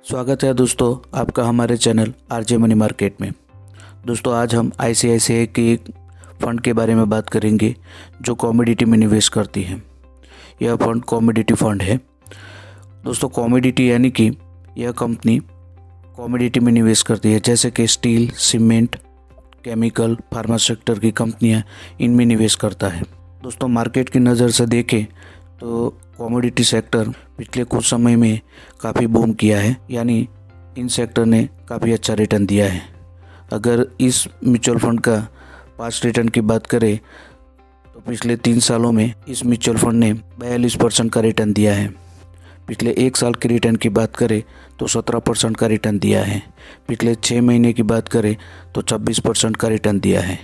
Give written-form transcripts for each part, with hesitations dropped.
स्वागत है दोस्तों आपका हमारे चैनल आरजे मनी मार्केट में। दोस्तों आज हम आईसीआईसीआई के एक फ़ंड के बारे में बात करेंगे जो कमोडिटी में निवेश करती है। यह फंड कमोडिटी फंड है। दोस्तों कमोडिटी यानी कि यह कंपनी कमोडिटी में निवेश करती है, जैसे कि steel, cement, chemical, pharma sector की कंपनियां इनमें निवेश करता है। दोस्तों मार्केट की नज़र से देखें तो कमोडिटी सेक्टर पिछले कुछ समय में काफ़ी बूम किया है, यानी इन सेक्टर ने काफ़ी अच्छा रिटर्न दिया है। अगर इस म्यूचुअल फंड का पास्ट रिटर्न की बात करें तो पिछले 3 सालों में इस म्यूचुअल फंड ने 42% का रिटर्न दिया है। पिछले 1 साल के रिटर्न की बात करें तो 17% का रिटर्न दिया है। पिछले 6 महीने की बात करें तो 26% का रिटर्न दिया है।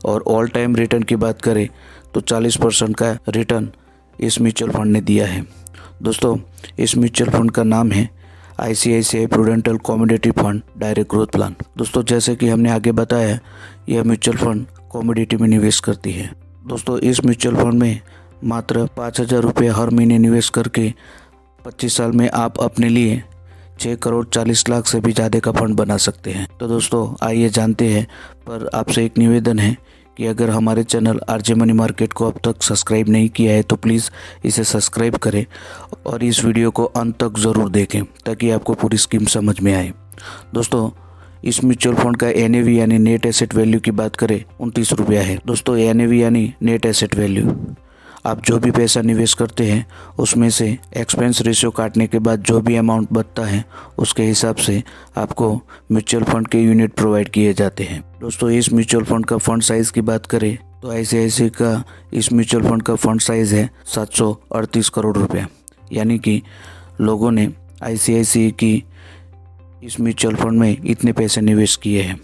और ऑल टाइम रिटर्न की बात करें तो 40% का रिटर्न इस म्यूचुअल फंड ने दिया है। दोस्तों इस म्यूचुअल फंड का नाम है ICICI prudential commodity fund direct growth plan. दोस्तों जैसे कि हमने आगे बताया, यह म्यूचुअल फंड कमोडिटी में निवेश करती है। दोस्तों इस म्यूचुअल फंड में मात्र 5,000 रुपये हर महीने निवेश करके 25 साल में आप अपने लिए 6 करोड़ 40 लाख से भी ज़्यादा का फंड बना सकते हैं। तो दोस्तों आइए जानते हैं, पर आपसे एक निवेदन है कि अगर हमारे चैनल आरजे मनी मार्केट को अब तक सब्सक्राइब नहीं किया है तो प्लीज़ इसे सब्सक्राइब करें और इस वीडियो को अंत तक ज़रूर देखें ताकि आपको पूरी स्कीम समझ में आए। दोस्तों इस म्यूचुअल फंड का एनएवी यानी नेट एसेट वैल्यू की बात करें 29 रुपया है। दोस्तों एनएवी यानी नेट एसेट वैल्यू, आप जो भी पैसा निवेश करते हैं उसमें से एक्सपेंस रेशियो काटने के बाद जो भी अमाउंट बचता है उसके हिसाब से आपको म्यूचुअल फंड के यूनिट प्रोवाइड किए जाते हैं। दोस्तों इस म्यूचुअल फंड का फंड साइज़ की बात करें तो आईसीआईसीआई का इस म्यूचुअल फंड का फंड साइज़ है 738 करोड़ रुपया, यानी कि लोगों ने आईसीआईसीआई की इस म्यूचुअल फंड में इतने पैसे निवेश किए हैं।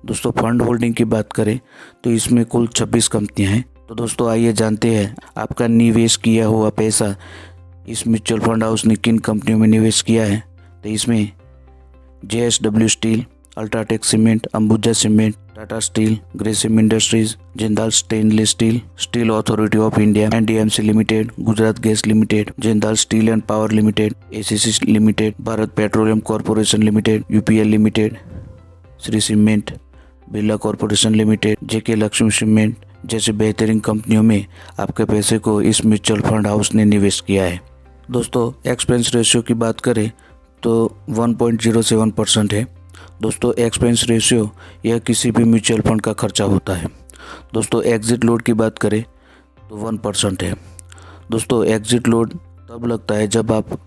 दोस्तों फंड होल्डिंग की बात करें तो इसमें कुल 26 कंपनियां हैं। तो दोस्तों आइए जानते हैं आपका निवेश किया हुआ पैसा इस म्यूचुअल फंड हाउस ने किन कंपनियों में निवेश किया है। तो इसमें JSW steel, UltraTech cement, Ambuja cement, Tata steel, Grasim industries, Jindal stainless steel, steel authority of India, NDMC limited, Gujarat gas limited, Jindal steel and power limited, ACC limited, Bharat petroleum corporation limited, UPL limited, Shri cement, Birla corporation limited, JK Lakshmi cement जैसे बेहतरीन कंपनियों में आपके पैसे को इस mutual fund house ने निवेश किया है। दोस्तों एक्सपेंस रेशियो की बात करें तो 1.07% है। दोस्तों एक्सपेंस रेशियो यह किसी भी म्यूचुअल फंड का खर्चा होता है। दोस्तों एग्जिट लोड की बात करें तो 1% है। दोस्तों एग्जिट लोड तब लगता है जब आप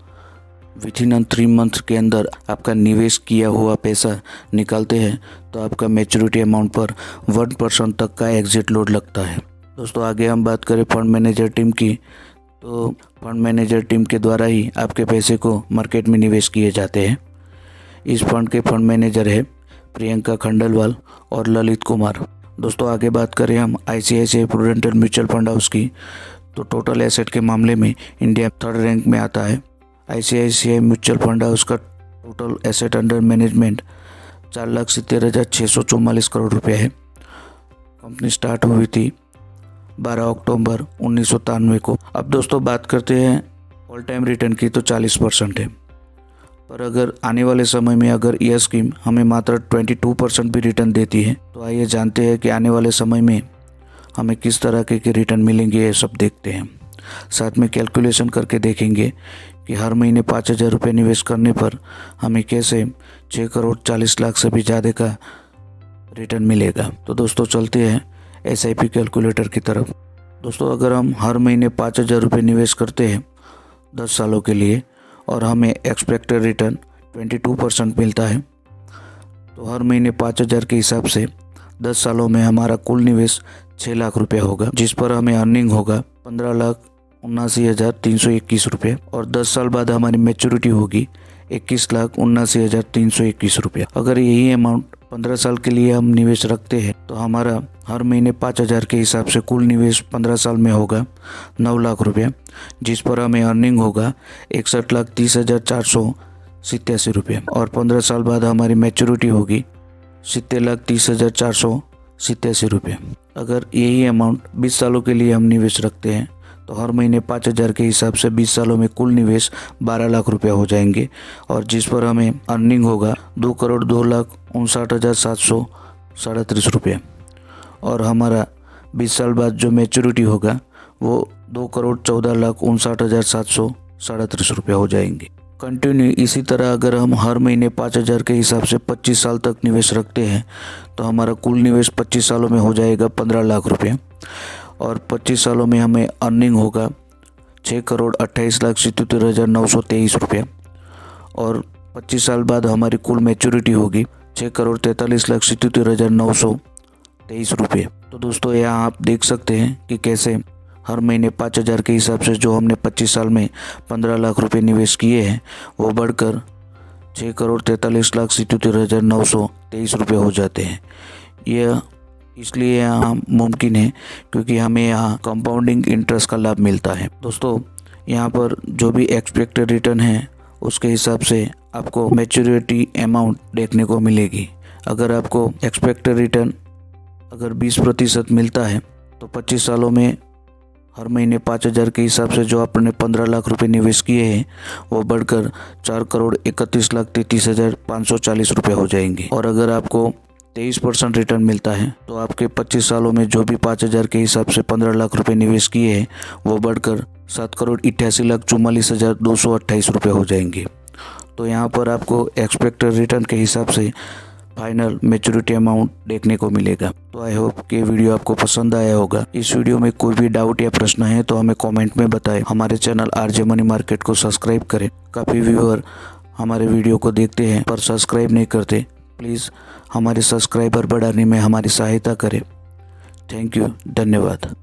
विथिन 3 मंथ के अंदर आपका निवेश किया हुआ पैसा निकालते हैं तो आपका मैच्योरिटी अमाउंट पर 1% तक का एग्जिट लोड लगता है। दोस्तों आगे हम बात करें फंड मैनेजर टीम की, तो फंड मैनेजर टीम के द्वारा ही आपके पैसे को मार्केट में निवेश किए जाते हैं। इस फंड के फंड मैनेजर है प्रियंका खंडेलवाल और ललित कुमार। दोस्तों आगे बात करें हम ICICI prudential mutual fund house की, तो टोटल एसेट के मामले में इंडिया 3rd रैंक में आता है। आईसीआईसीआई म्यूचुअल फंड हाउस का total asset under management 4,70,644 crore रुपये है। कंपनी स्टार्ट हुई थी 12 अक्टूबर 1993 को। अब दोस्तों बात करते हैं ऑल टाइम रिटर्न की, तो 40% है। पर अगर आने वाले समय में अगर यह स्कीम हमें मात्र 22% भी रिटर्न देती है तो आइए जानते हैं कि आने वाले समय में हमें किस तरह के रिटर्न मिलेंगे, ये सब देखते हैं। साथ में कैलकुलेशन करके देखेंगे कि हर महीने 5,000 रुपये निवेश करने पर हमें कैसे 6 करोड़ 40 लाख से भी ज़्यादा का रिटर्न मिलेगा। तो दोस्तों चलते हैं एसआईपी कैलकुलेटर की तरफ। दोस्तों अगर हम हर महीने 5,000 रुपये निवेश करते हैं 10 सालों के लिए और हमें एक्सपेक्टेड रिटर्न 22% मिलता है, तो हर महीने 5,000 के हिसाब से 10 सालों में हमारा कुल निवेश 6 लाख रुपये होगा, जिस पर हमें अर्निंग होगा 15,79,321 रुपये। और 10 साल बाद हमारी मैच्योरिटी होगी 21,79,321 रुपये। अगर यही अमाउंट 15 साल के लिए हम निवेश रखते हैं तो हमारा हर महीने 5,000 के हिसाब से कुल निवेश 15 साल में होगा 9 लाख रुपये, जिस पर हमें अर्निंग होगा 61,30,487 रुपये। और 15 साल बाद हमारी मैच्योरिटी होगी 70,30,487 रुपये। अगर यही अमाउंट 20 सालों के लिए हम निवेश रखते हैं तो हर महीने 5,000 के हिसाब से 20 सालों में कुल निवेश 12 लाख रुपए हो जाएंगे, और जिस पर हमें अर्निंग होगा 2,02,59,737 रुपये। और हमारा 20 साल बाद जो मैच्योरिटी होगा वो 2,14,59,737 रुपये हो जाएंगे। कंटिन्यू इसी तरह अगर हम हर महीने 5,000 के हिसाब से 25 साल तक निवेश रखते हैं तो हमारा कुल निवेश 25 सालों में हो जाएगा 15 लाख रुपये, और 25 सालों में हमें अर्निंग होगा 6,28,77,923 रुपये, और 25 साल बाद हमारी कुल मैच्योरिटी होगी 6,43,77,923 रुपये। तो दोस्तों यहाँ आप देख सकते हैं कि कैसे हर महीने 5,000 के हिसाब से जो हमने 25 साल में 15 लाख रुपए निवेश किए हैं वो बढ़कर 6,43,77,923 रुपये हो जाते हैं। यह इसलिए यहाँ मुमकिन है क्योंकि हमें यहाँ कंपाउंडिंग इंटरेस्ट का लाभ मिलता है। दोस्तों यहाँ पर जो भी एक्सपेक्टेड रिटर्न है उसके हिसाब से आपको मैच्योरिटी अमाउंट देखने को मिलेगी। अगर आपको एक्सपेक्टेड रिटर्न अगर 20% मिलता है तो 25 सालों में हर महीने 5,000 के हिसाब से जो आपने 15 लाख रुपए निवेश किए हैं वो बढ़कर 4,31,33,540 रुपये हो जाएंगे। और अगर आपको 23% रिटर्न मिलता है तो आपके 25 सालों में जो भी 5,000 के हिसाब से 15 लाख रुपए निवेश किए हैं वो बढ़कर 7,88,44,228 रुपये हो जाएंगे। तो यहाँ पर आपको एक्सपेक्टेड रिटर्न के हिसाब से फाइनल मैच्योरिटी अमाउंट देखने को मिलेगा। तो आई होप कि वीडियो आपको पसंद आया होगा। इस वीडियो में कोई भी डाउट या प्रश्न है तो हमें कमेंट में बताएं। हमारे चैनल आरजे मनी मार्केट को सब्सक्राइब करें। काफ़ी व्यूअर हमारे वीडियो को देखते हैं पर सब्सक्राइब नहीं करते। प्लीज़ हमारे सब्सक्राइबर बढ़ाने में हमारी सहायता करें। थैंक यू, धन्यवाद।